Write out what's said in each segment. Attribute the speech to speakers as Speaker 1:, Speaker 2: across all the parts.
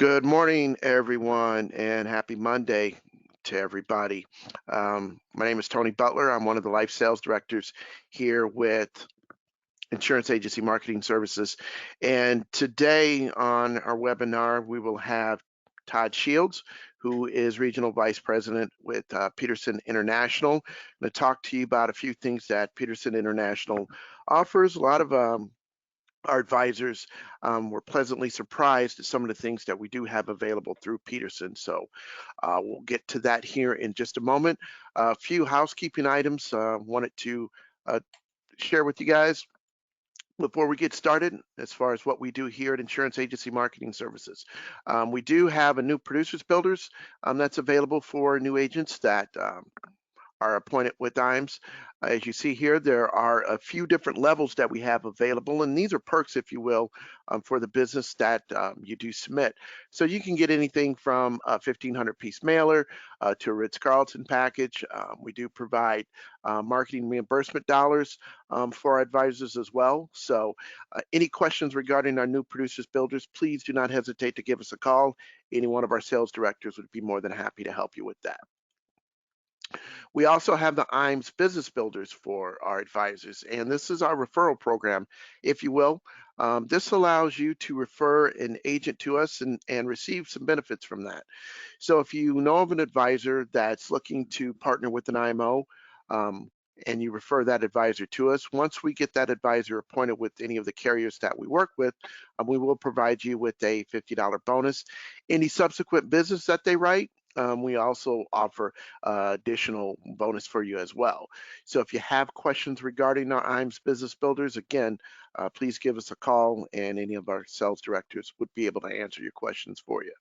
Speaker 1: Good morning, everyone, and happy Monday to everybody. My name is Tony Butler. I'm one of the life sales directors here with Insurance Agency Marketing Services. And today on our webinar, we will have Todd Shields, who is Regional Vice President with Petersen International. I'm going to talk to you about a few things that Petersen International offers. A lot of our advisors were pleasantly surprised at some of the things that we do have available through Petersen. So we'll get to that here in just a moment. A few housekeeping items wanted to share with you guys before we get started as far as what we do here at Insurance Agency Marketing Services. We do have a new producers builders that's available for new agents that are appointed with IMES. As you see here, there are a few different levels that we have available, and these are perks, if you will, for the business that you do submit. So you can get anything from a 1,500-piece mailer to a Ritz-Carlton package. We do provide marketing reimbursement dollars for our advisors as well. So any questions regarding our new producers builders, please do not hesitate to give us a call. Any one of our sales directors would be more than happy to help you with that. We also have the IMES Business Builders for our advisors, and this is our referral program, if you will. This allows you to refer an agent to us and receive some benefits from that. So if you know of an advisor that's looking to partner with an IMO, and you refer that advisor to us, once we get that advisor appointed with any of the carriers that we work with, we will provide you with a $50 bonus. Any subsequent business that they write, we also offer additional bonus for you as well. So if you have questions regarding our IMES Business Builders, again, please give us a call and any of our sales directors would be able to answer your questions for you.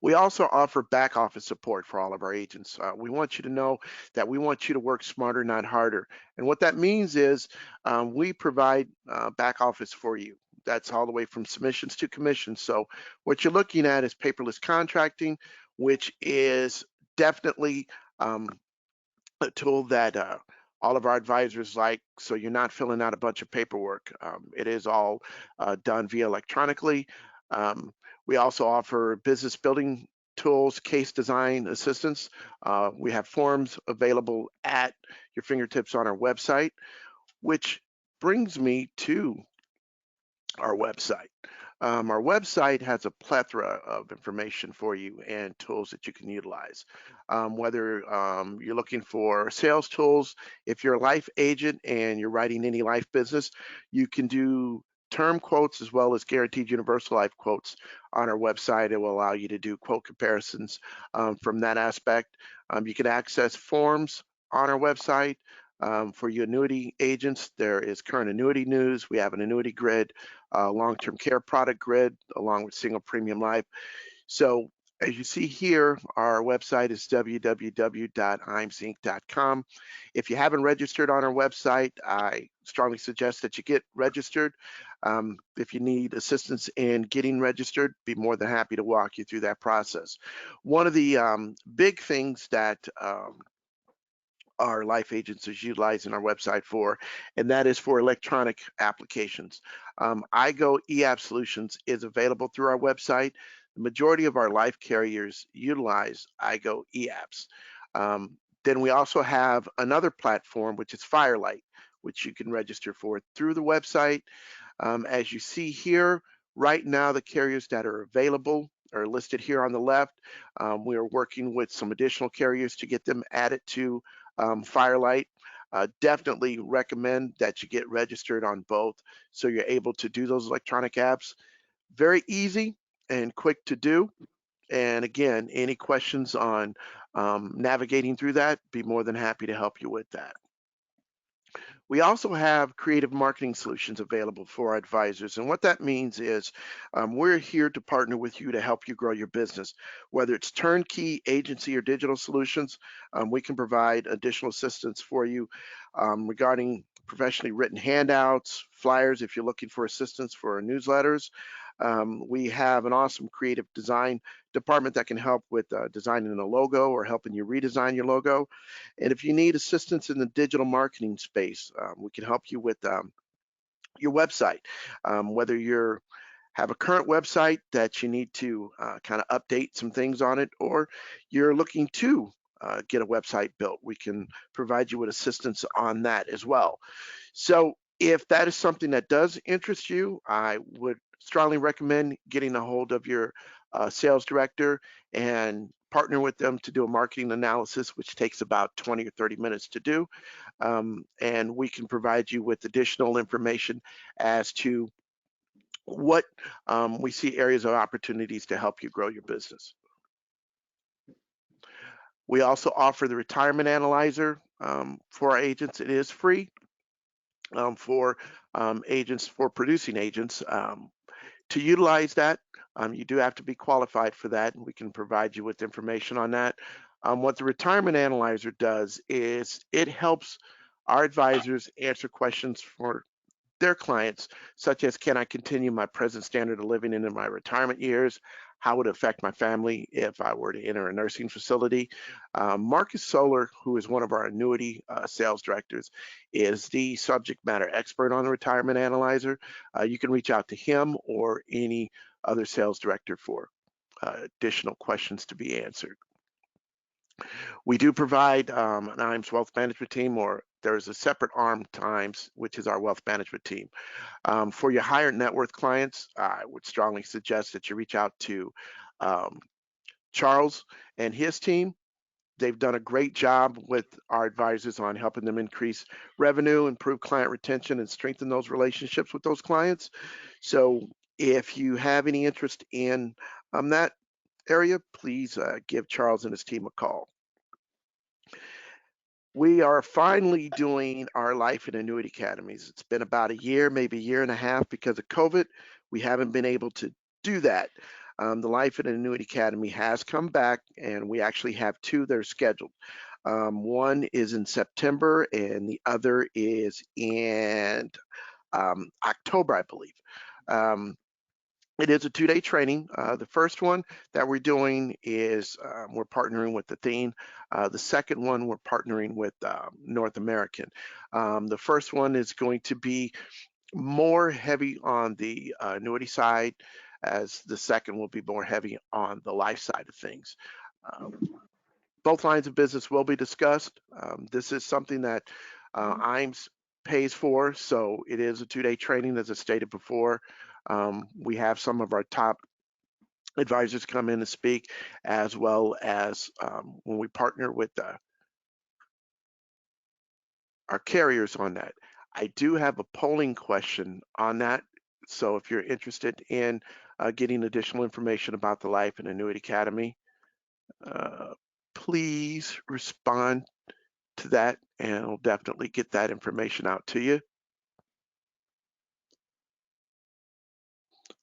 Speaker 1: We also offer back office support for all of our agents. We want you to know that we want you to work smarter, not harder. And what that means is we provide back office for you. That's all the way from submissions to commissions. So what you're looking at is paperless contracting, which is definitely a tool that all of our advisors like, so you're not filling out a bunch of paperwork. It is all done via electronically. We also offer business building tools, case design assistance. We have forms available at your fingertips on our website, which brings me to our website. Our website has a plethora of information for you and tools that you can utilize. Whether you're looking for sales tools, if you're a life agent and you're writing any life business, you can do term quotes as well as guaranteed universal life quotes on our website. It will allow you to do quote comparisons from that aspect. You can access forms on our website. For you annuity agents, there is current annuity news. We have an annuity grid, long-term care product grid, along with single premium life. So as you see here, our website is www.imesinc.com. If you haven't registered on our website, I strongly suggest that you get registered. If you need assistance in getting registered, be more than happy to walk you through that process. One of the big things that our life agents is utilizing our website for, and that is for electronic applications. iGo eApp Solutions is available through our website. The majority of our life carriers utilize iGo eApps. Then we also have another platform, which is Firelight, which you can register for through the website. As you see here, right now the carriers that are available are listed here on the left. We are working with some additional carriers to get them added to Firelight. Definitely recommend that you get registered on both so you're able to do those electronic apps. Very easy and quick to do. And again, any questions on navigating through that, be more than happy to help you with that. We also have creative marketing solutions available for our advisors. And what that means is we're here to partner with you to help you grow your business. Whether it's turnkey, agency, or digital solutions, we can provide additional assistance for you regarding professionally written handouts, flyers if you're looking for assistance for newsletters. We have an awesome creative design department that can help with designing a logo or helping you redesign your logo. And if you need assistance in the digital marketing space, we can help you with your website, whether you're have a current website that you need to kind of update some things on it, or you're looking to get a website built, we can provide you with assistance on that as well. So if that is something that does interest you, I would strongly recommend getting a hold of your sales director and partner with them to do a marketing analysis, which takes about 20 or 30 minutes to do. And we can provide you with additional information as to what we see areas of opportunities to help you grow your business. We also offer the retirement analyzer for our agents. It is free for agents, for producing agents. To utilize that, you do have to be qualified for that, and we can provide you with information on that. What the retirement analyzer does is it helps our advisors answer questions for their clients, such as, can I continue my present standard of living into my retirement years? How would it affect my family if I were to enter a nursing facility? Marcus Solar, who is one of our annuity sales directors, is the subject matter expert on the retirement analyzer. You can reach out to him or any other sales director for additional questions to be answered. We do provide an IAMS wealth management team, or there's a separate arm to IAMS, which is our wealth management team. For your higher net worth clients, I would strongly suggest that you reach out to Charles and his team. They've done a great job with our advisors on helping them increase revenue, improve client retention, and strengthen those relationships with those clients. So if you have any interest in that area, please give Charles and his team a call. We are finally doing our life and annuity academies. It's been about a year, maybe a year and a half, because of COVID. We haven't been able to do that. The Life and Annuity Academy has come back, and we actually have two that are scheduled. One is in September, and the other is in October, I believe. It is a 2-day training. The first one that we're doing is we're partnering with Athene. The second one, we're partnering with North American. The first one is going to be more heavy on the annuity side, as the second will be more heavy on the life side of things. Both lines of business will be discussed. This is something that IAMS pays for, so it is a 2-day training, as I stated before. We have some of our top advisors come in and speak, as well as when we partner with our carriers on that. I do have a polling question on that, so if you're interested in getting additional information about the Life and Annuity Academy, please respond to that, and I'll definitely get that information out to you.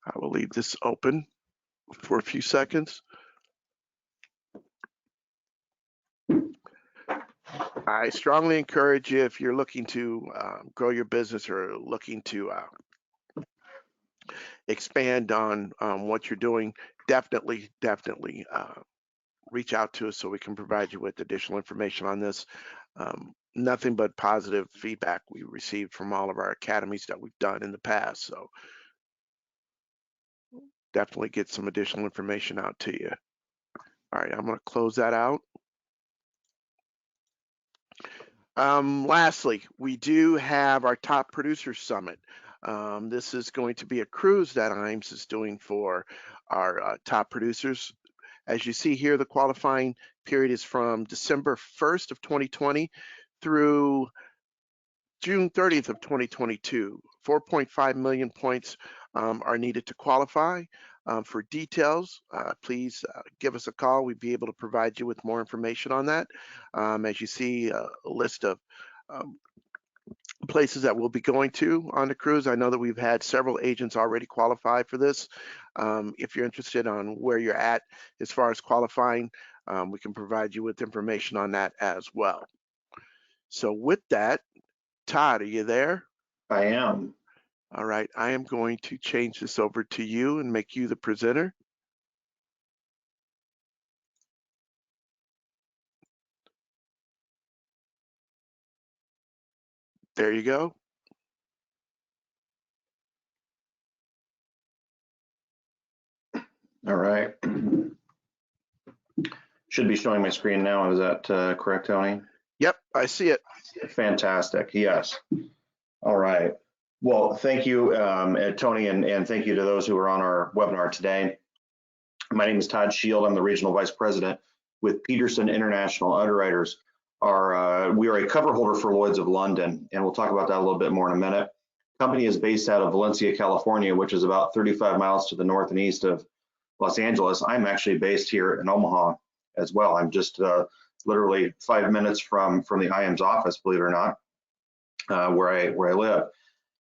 Speaker 1: I will leave this open for a few seconds. I strongly encourage you, if you're looking to grow your business or looking to expand on what you're doing, definitely reach out to us so we can provide you with additional information on this. Nothing but positive feedback we received from all of our academies that we've done in the past. So definitely get some additional information out to you. All right, I'm going to close that out. Lastly, we do have our Top Producers Summit. This is going to be a cruise that IAMS is doing for our top producers. As you see here, the qualifying period is from December 1st of 2020 through June 30th of 2022. 4.5 million points are needed to qualify. For details, please give us a call. We'd be able to provide you with more information on that. As you see, a list of places that we'll be going to on the cruise. I know that we've had several agents already qualify for this. If you're interested on where you're at as far as qualifying, we can provide you with information on that as well. So with that, Todd, are you there?
Speaker 2: I am.
Speaker 1: All right, I am going to change this over to you and make you the presenter. There you go.
Speaker 2: All right. Should be showing my screen now. Is that correct, Tony?
Speaker 1: Yep, I see it.
Speaker 2: Fantastic. Yes. All right. Well, thank you, Tony, and thank you to those who are on our webinar today. My name is Todd Shield. I'm the Regional Vice President with Petersen International Underwriters. We are a cover holder for Lloyd's of London, and we'll talk about that a little bit more in a minute. The company is based out of Valencia, California, which is about 35 miles to the north and east of Los Angeles. I'm actually based here in Omaha as well. I'm just literally 5 minutes from the IM's office, believe it or not, where I live.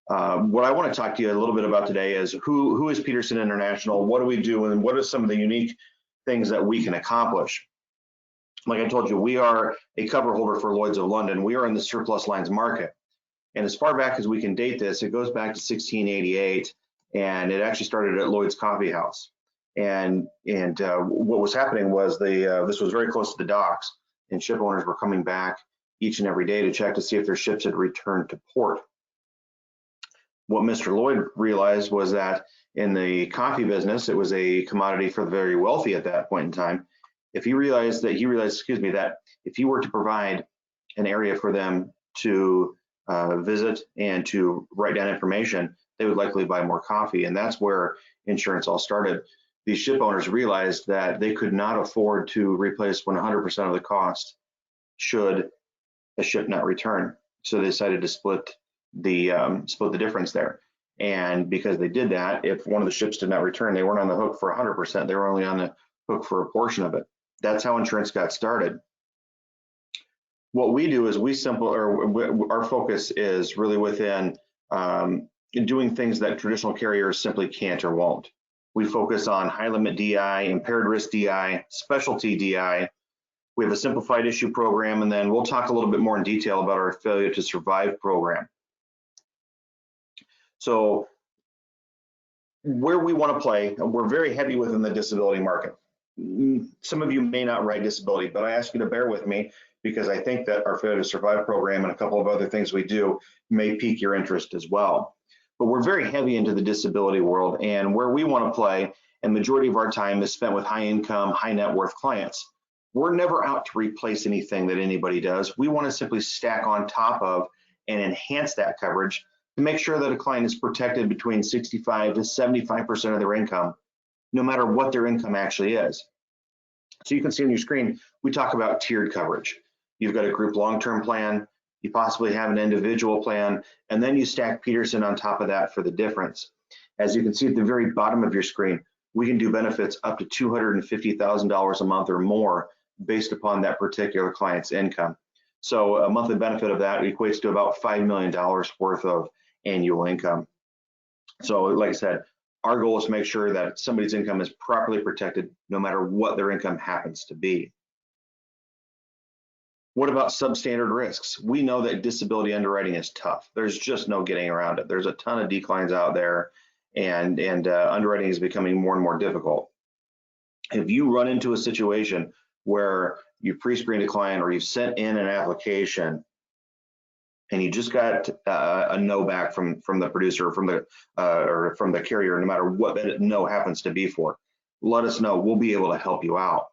Speaker 2: What I want to talk to you a little bit about today is who is Petersen International, what do we do, and what are some of the unique things that we can accomplish. Like I told you, we are a cover holder for Lloyd's of London. We are in the surplus lines market. And as far back as we can date this, it goes back to 1688, and it actually started at Lloyd's Coffee House. And what was happening was this was very close to the docks, and ship owners were coming back each and every day to check to see if their ships had returned to port. What Mr. Lloyd realized was that in the coffee business, it was a commodity for the very wealthy at that point in time. He realized, that if he were to provide an area for them to visit and to write down information, they would likely buy more coffee. And that's where insurance all started. These ship owners realized that they could not afford to replace 100% of the cost should a ship not return. So they decided to split the difference there. And because they did that, if one of the ships did not return, they weren't on the hook for 100%. They were only on the hook for a portion of it. That's how insurance got started. What we do is our focus is really within doing things that traditional carriers simply can't or won't. We focus on high limit DI, impaired risk DI, specialty DI. We have a simplified issue program, and then we'll talk a little bit more in detail about our failure to survive program. So where we want to play, we're very heavy within the disability market. Some of you may not write disability, but I ask you to bear with me because I think that our failure to survive program and a couple of other things we do may pique your interest as well. But we're very heavy into the disability world, and where we want to play, and majority of our time is spent with high income, high net worth clients. We're never out to replace anything that anybody does. We want to simply stack on top of and enhance that coverage to make sure that a client is protected between 65 to 75% of their income, no matter what their income actually is. So you can see on your screen, we talk about tiered coverage. You've got a group long-term plan, you possibly have an individual plan, and then you stack Petersen on top of that for the difference. As you can see at the very bottom of your screen, we can do benefits up to $250,000 a month or more based upon that particular client's income. So a monthly benefit of that equates to about $5 million worth of annual income. So like I said, our goal is to make sure that somebody's income is properly protected no matter what their income happens to be. What about substandard risks? We know that disability underwriting is tough. There's just no getting around it. There's a ton of declines out there, and underwriting is becoming more and more difficult. If you run into a situation where you pre-screened a client or you've sent in an application and you just got a no back from the producer or from the carrier, no matter what that no happens to be for, let us know. We'll be able to help you out.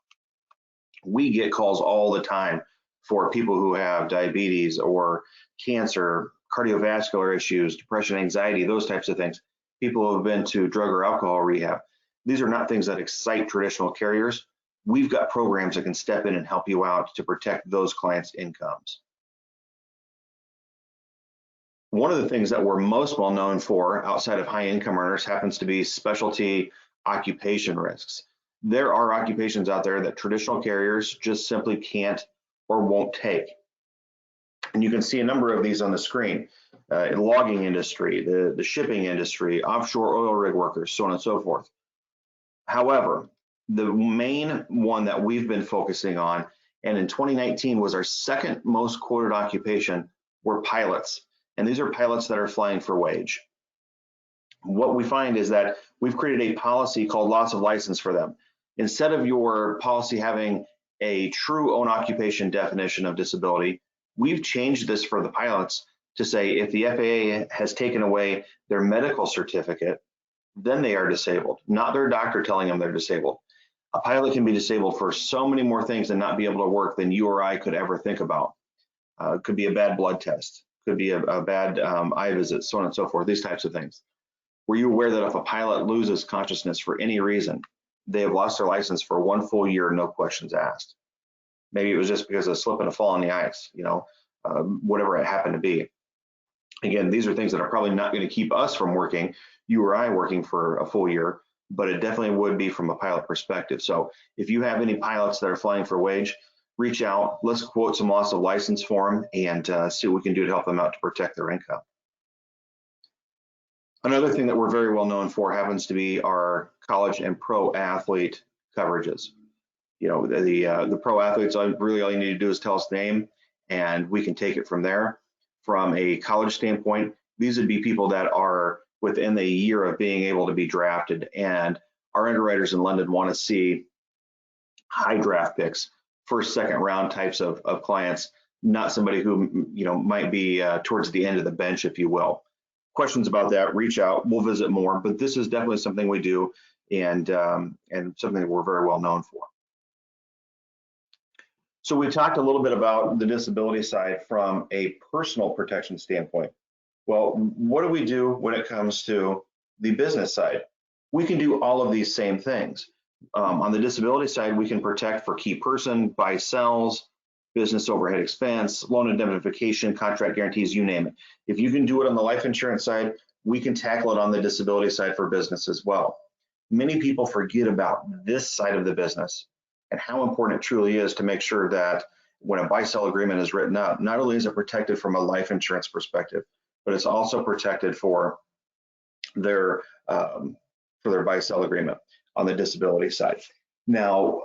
Speaker 2: We get calls all the time for people who have diabetes or cancer, cardiovascular issues, depression, anxiety, those types of things. People who have been to drug or alcohol rehab. These are not things that excite traditional carriers. We've got programs that can step in and help you out to protect those clients' incomes. One of the things that we're most well known for outside of high income earners happens to be specialty occupation risks. There are occupations out there that traditional carriers just simply can't or won't take. And you can see a number of these on the screen. The logging industry, the shipping industry, offshore oil rig workers, so on and so forth. However, the main one that we've been focusing on, and in 2019 was our second most quoted occupation, were pilots. And these are pilots that are flying for wage. What we find is that we've created a policy called loss of license for them. Instead of your policy having a true own occupation definition of disability, we've changed this for the pilots to say if the FAA has taken away their medical certificate then they are disabled, not their doctor telling them they're disabled. A pilot can be disabled for so many more things and not be able to work than you or I could ever think about. It could be a bad blood test, could be a bad eye visit, so on and so forth, these types of things. Were you aware that if a pilot loses consciousness for any reason, they have lost their license for 1 full year, no questions asked? Maybe it was just because of a slip and a fall on the ice, whatever it happened to be. Again, these are things that are probably not going to keep us from working, you or I working for a full year, but it definitely would be from a pilot perspective. So if you have any pilots that are flying for wage, reach out, let's quote some loss of license for them and see what we can do to help them out to protect their income. Another thing that we're very well known for happens to be our college and pro athlete coverages. The pro athletes, really all you need to do is tell us the name and we can take it from there. From a college standpoint, these would be people that are within a year of being able to be drafted, and our underwriters in London want to see high draft picks, first, second round types of clients, not somebody who might be towards the end of the bench, if you will. Questions about that, reach out, we'll visit more, but this is definitely something we do and something that we're very well known for. So we talked a little bit about the disability side from a personal protection standpoint. Well, what do we do when it comes to the business side? We can do all of these same things. On the disability side, we can protect for key person, buy sells, business overhead expense, loan indemnification, contract guarantees, you name it. If you can do it on the life insurance side, we can tackle it on the disability side for business as well. Many people forget about this side of the business and how important it truly is to make sure that when a buy-sell agreement is written up, not only is it protected from a life insurance perspective, but it's also protected for their buy-sell agreement on the disability side. Now,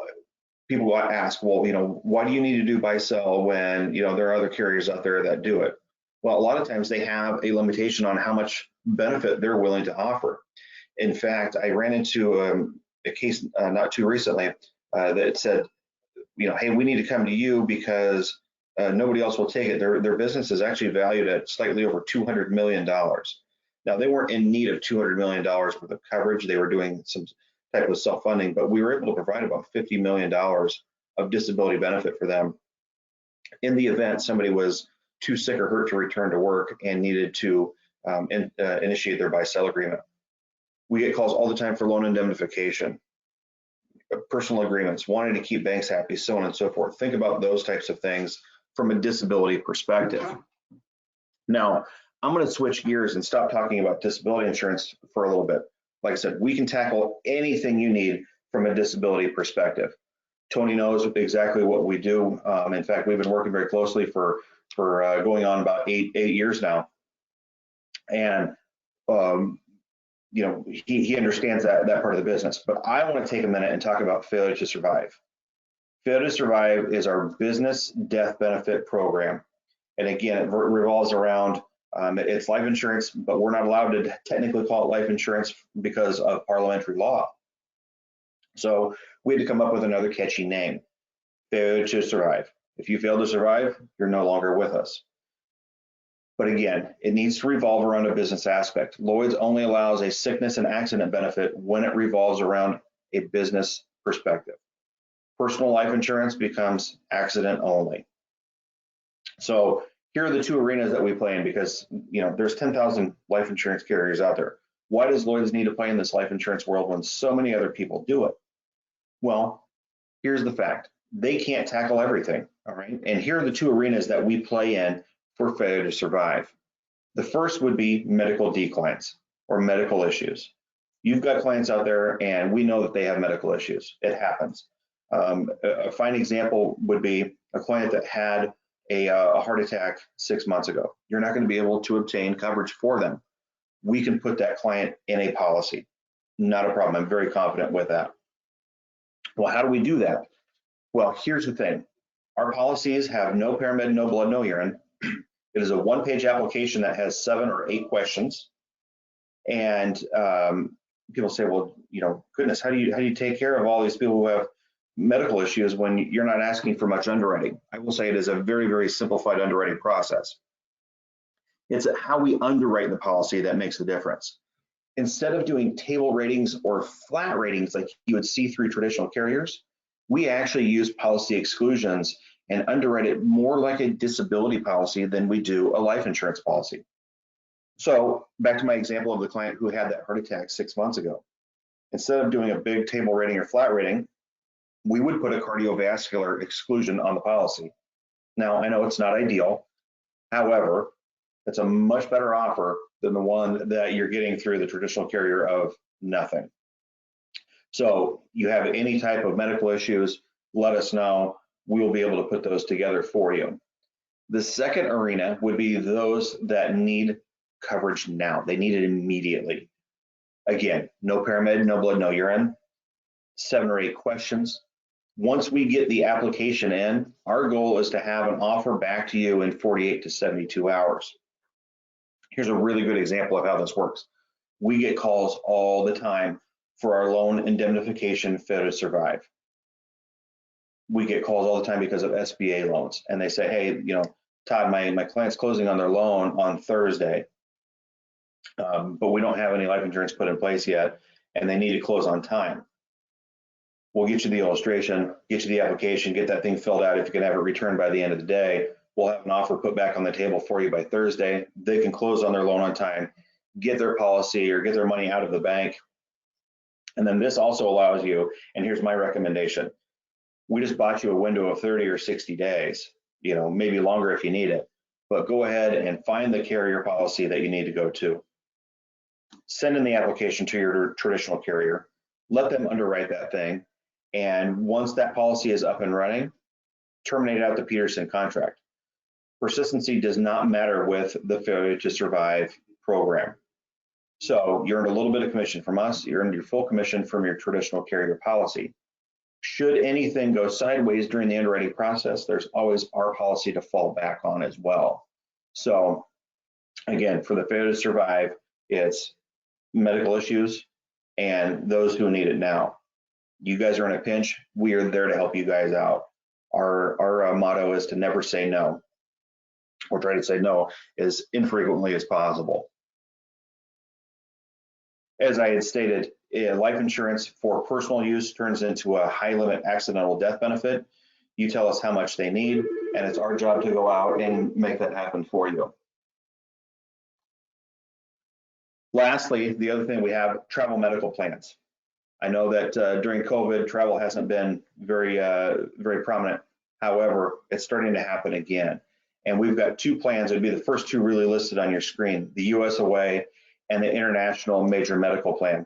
Speaker 2: people will ask, well, why do you need to do buy-sell when there are other carriers out there that do it? Well, a lot of times they have a limitation on how much benefit they're willing to offer. In fact, I ran into a case not too recently that said, hey, we need to come to you because nobody else will take it. Their business is actually valued at slightly over $200 million. Now, they weren't in need of $200 million worth of coverage. They were doing some type of self-funding, but we were able to provide about $50 million of disability benefit for them in the event somebody was too sick or hurt to return to work and needed to initiate their buy-sell agreement. We get calls all the time for loan indemnification, personal agreements, wanting to keep banks happy, so on and so forth. Think about those types of things from a disability perspective. Now, I'm going to switch gears and stop talking about disability insurance for a little bit. Like I said, we can tackle anything you need from a disability perspective. Tony knows exactly what we do. In fact, we've been working very closely for going on about eight years now. And he understands that part of the business. But I want to take a minute and talk about Failure to Survive. Failure to Survive is our business death benefit program. And again, it revolves around, it's life insurance, but we're not allowed to technically call it life insurance because of parliamentary law. So we had to come up with another catchy name, Failure to Survive. If you fail to survive, you're no longer with us. But again, it needs to revolve around a business aspect. Lloyd's only allows a sickness and accident benefit when it revolves around a business perspective. Personal life insurance becomes accident only. So here are the two arenas that we play in because there's 10,000 life insurance carriers out there. Why does Lloyd's need to play in this life insurance world when so many other people do it? Well, here's the fact. They can't tackle everything, all right? And here are the two arenas that we play in for Failure to Survive. The first would be medical declines or medical issues. You've got clients out there and we know that they have medical issues. It happens. A fine example would be a client that had a heart attack 6 months ago. You're not going to be able to obtain coverage for them. We can put that client in a policy. Not a problem. I'm very confident with that. Well, how do we do that? Well, here's the thing. Our policies have no paramed, no blood, no urine. It is a one-page application that has 7 or 8 questions. And people say, well, goodness, how do you take care of all these people who have medical issues when you're not asking for much underwriting? I will say it is a very, very simplified underwriting process. It's how we underwrite the policy that makes the difference. instead of doing table ratings or flat ratings like you would see through traditional carriers, we actually use policy exclusions and underwrite it more like a disability policy than we do a life insurance policy. So back to my example of the client who had that heart attack 6 months ago. Instead of doing a big table rating or flat rating, we would put a cardiovascular exclusion on the policy. Now, I know it's not ideal. However, it's a much better offer than the one that you're getting through the traditional carrier of nothing. So you have any type of medical issues, let us know. We will be able to put those together for you. The second arena would be those that need coverage now. They need it immediately. Again, no paramed, no blood, no urine, 7 or 8 questions. Once we get the application in, our goal is to have an offer back to you in 48 to 72 hours. Here's a really good example of how this works. We get calls all the time for our loan indemnification failure to survive. We get calls all the time because of SBA loans, and they say, hey, Todd, my client's closing on their loan on Thursday, but we don't have any life insurance put in place yet, and they need to close on time. We'll get you the illustration, get you the application, get that thing filled out. If you can have it returned by the end of the day, we'll have an offer put back on the table for you by Thursday. They can close on their loan on time, get their policy or get their money out of the bank. And then this also allows you, and here's my recommendation. We just bought you a window of 30 or 60 days, maybe longer if you need it, but go ahead and find the carrier policy that you need to go to. Send in the application to your traditional carrier, let them underwrite that thing. And once that policy is up and running, terminate out the Petersen contract. Persistency does not matter with the failure to survive program. So you earned a little bit of commission from us, you earned your full commission from your traditional carrier policy. Should anything go sideways during the underwriting process, there's always our policy to fall back on as well. So again, for the failure to survive, it's medical issues and those who need it now. You guys are in a pinch, we are there to help you guys out. Our motto is to never say no, or try to say no as infrequently as possible. As I had stated, life insurance for personal use turns into a high limit accidental death benefit. You tell us how much they need, and it's our job to go out and make that happen for you. Lastly, the other thing we have, travel medical plans. I know that during COVID, travel hasn't been very prominent. However, it's starting to happen again. And we've got 2 plans. It'd be the first 2 really listed on your screen, the US Away and the International Major Medical Plan.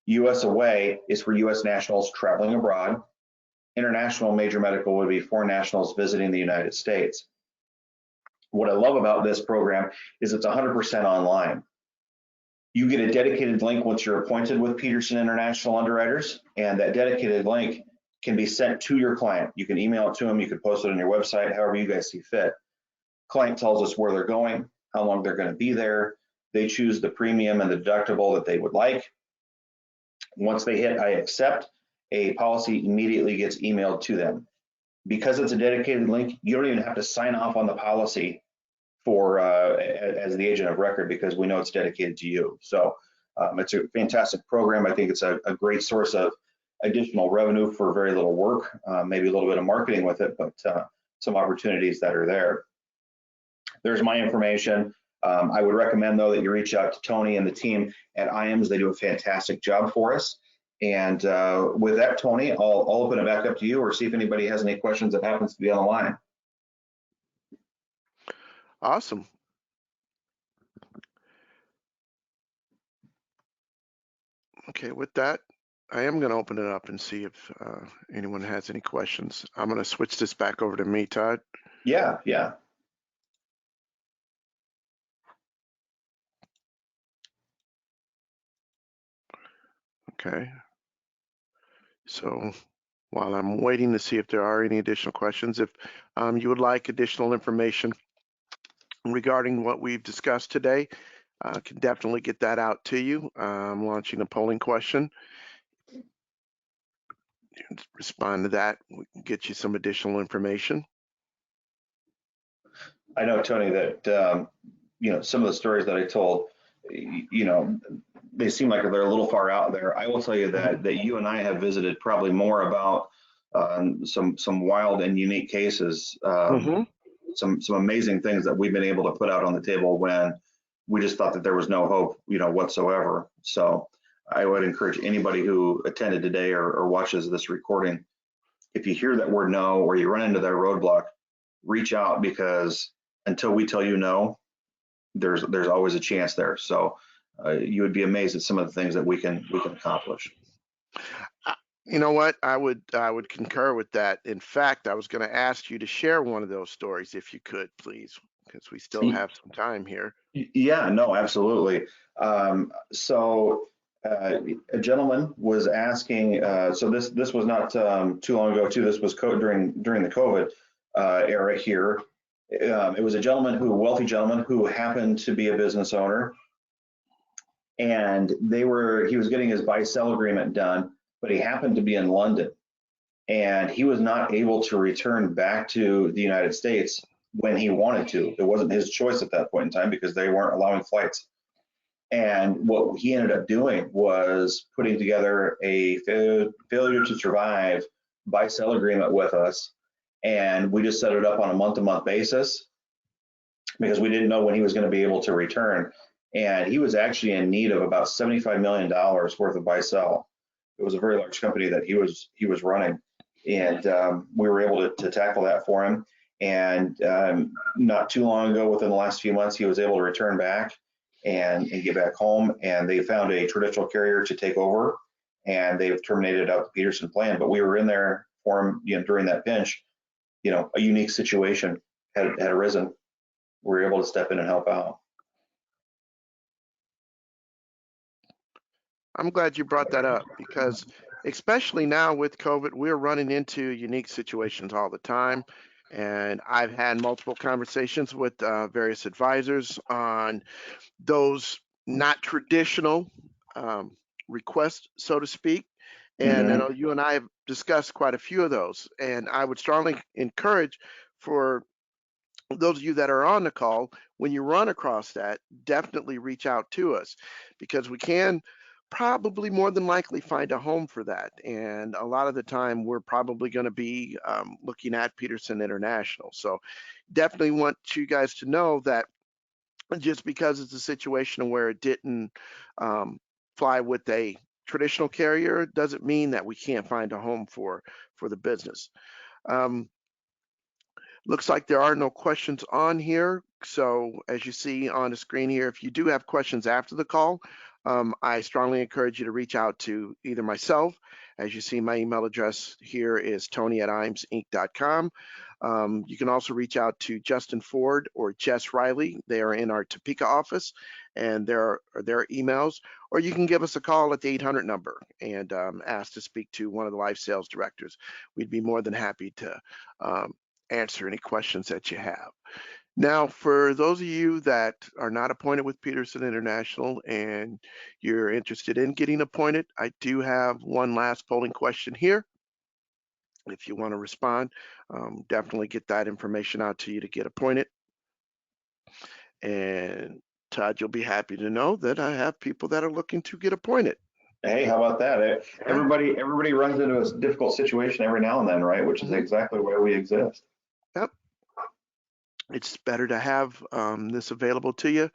Speaker 2: US Away is for US nationals traveling abroad. International Major Medical would be foreign nationals visiting the United States. What I love about this program is it's 100% online. You get a dedicated link once you're appointed with Petersen International underwriters, and that dedicated link can be sent to your client. You can email it to them, you can post it on your website, however you guys see fit. Client tells us where they're going, how long they're going to be there. They choose the premium and the deductible that they would like. Once they hit I accept, a policy immediately gets emailed to them. Because it's a dedicated link, you don't even have to sign off on the policy for as the agent of record, because we know it's dedicated to you. So it's a fantastic program. I think it's a great source of additional revenue for very little work, maybe a little bit of marketing with it, but some opportunities that are there. There's my information. I would recommend, though, that you reach out to Tony and the team at IAMS. They do a fantastic job for us. And with that, Tony, I'll open it back up to you, or see if anybody has any questions that happens to be on the line.
Speaker 1: Awesome. Okay, with that, I am going to open it up and see if anyone has any questions. I'm going to switch this back over to me, Todd.
Speaker 2: Yeah.
Speaker 1: Okay. So while I'm waiting to see if there are any additional questions, if you would like additional information regarding what we've discussed today, I can definitely get that out to you. I'm launching a polling question. Respond to that, we can get you some additional information.
Speaker 2: I know, Tony, that some of the stories that I told, you know, they seem like they're a little far out there. I will tell you that you and I have visited probably more about some wild and unique cases,
Speaker 1: Mm-hmm.
Speaker 2: some amazing things that we've been able to put out on the table when we just thought that there was no hope, whatsoever. So I would encourage anybody who attended today or watches this recording, if you hear that word no or you run into that roadblock, reach out, because until we tell you no, there's always a chance there. So you would be amazed at some of the things that we can accomplish.
Speaker 1: You know what? I would concur with that. In fact, I was going to ask you to share one of those stories if you could, please, because we still have some time here.
Speaker 2: Yeah, no, absolutely. So a gentleman was asking. So this was not too long ago too. This was during the COVID era here. It was a wealthy gentleman who happened to be a business owner, and he was getting his buy-sell agreement done, but he happened to be in London, and he was not able to return back to the United States when he wanted to. It wasn't his choice at that point in time because they weren't allowing flights. And what he ended up doing was putting together a failure to survive buy-sell agreement with us, and we just set it up on a month-to-month basis because we didn't know when he was going to be able to return. And he was actually in need of about $75 million worth of buy-sell. It was a very large company that he was running, and we were able to tackle that for him. And not too long ago, within the last few months, he was able to return back and get back home. And they found a traditional carrier to take over, and they've terminated out the Petersen plan. But we were in there for him, during that pinch. A unique situation had arisen. We were able to step in and help out.
Speaker 1: I'm glad you brought that up because, especially now with COVID, we're running into unique situations all the time. And I've had multiple conversations with various advisors on those not traditional requests, so to speak. And I know you and I have discussed quite a few of those. And I would strongly encourage for those of you that are on the call, when you run across that, definitely reach out to us because we can probably more than likely find a home for that. And a lot of the time, we're probably going to be looking at Petersen International. So definitely want you guys to know that just because it's a situation where it didn't fly with a traditional carrier doesn't mean that we can't find a home for the business. Looks like there are no questions on here. So as you see on the screen here, if you do have questions after the call, I strongly encourage you to reach out to either myself. As you see, my email address here is tony@imesinc.com. You can also reach out to Justin Ford or Jess Riley. They are in our Topeka office, and there are their emails. Or you can give us a call at the 800 number and ask to speak to one of the life sales directors. We'd be more than happy to answer any questions that you have. Now, for those of you that are not appointed with Petersen International and you're interested in getting appointed, I do have one last polling question here. If you want to respond, definitely get that information out to you to get appointed. And Todd, you'll be happy to know that I have people that are looking to get appointed.
Speaker 2: Hey, how about that? Everybody runs into a difficult situation every now and then, right? Which is exactly why we exist.
Speaker 1: Yep. It's better to have this available to you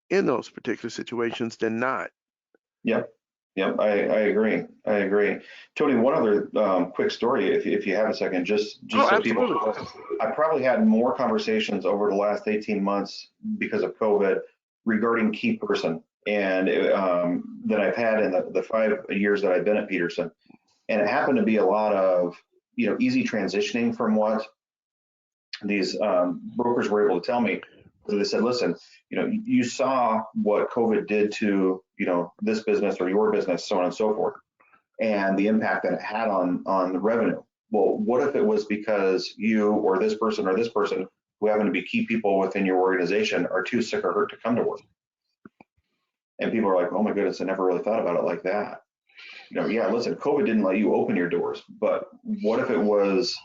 Speaker 1: in those particular situations than not.
Speaker 2: Yep. I agree. Tony, one other quick story, if you have a second, just so
Speaker 1: absolutely.
Speaker 2: people know, I probably had more conversations over the last 18 months because of COVID regarding key person and than I've had in the 5 years that I've been at Petersen. And it happened to be a lot of, easy transitioning from what these brokers were able to tell me. So they said, listen, you saw what COVID did to, this business or your business, so on and so forth, and the impact that it had on the revenue. Well, what if it was because you or this person who happen to be key people within your organization are too sick or hurt to come to work? And people are like, oh my goodness, I never really thought about it like that. Yeah, listen, COVID didn't let you open your doors, but what if it was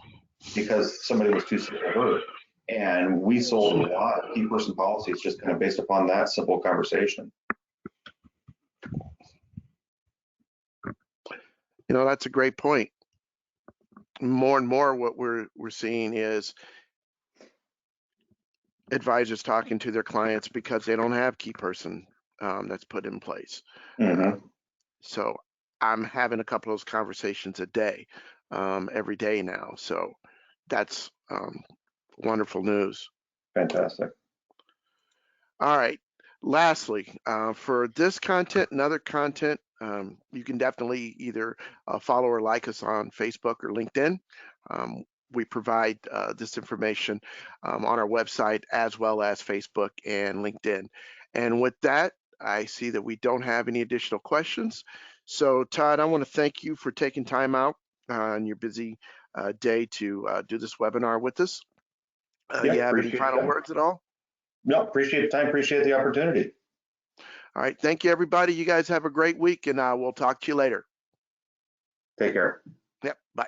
Speaker 2: because somebody was too sick or hurt? And we sold a lot of key person policies just kind of based upon that simple conversation.
Speaker 1: That's a great point. More and more what we're seeing is advisors talking to their clients because they don't have key person that's put in place. So I'm having a couple of those conversations a day, every day now. So that's wonderful news.
Speaker 2: Fantastic.
Speaker 1: All right. Lastly, for this content and other content, you can definitely either follow or like us on Facebook or LinkedIn. We provide this information on our website as well as Facebook and LinkedIn. And with that, I see that we don't have any additional questions. So Todd, I want to thank you for taking time out on your busy day to do this webinar with us. You have any final words at all?
Speaker 2: No, appreciate the time, appreciate the opportunity.
Speaker 1: All right, thank you, everybody. You guys have a great week, and we'll talk to you later.
Speaker 2: Take care.
Speaker 1: Yep, bye.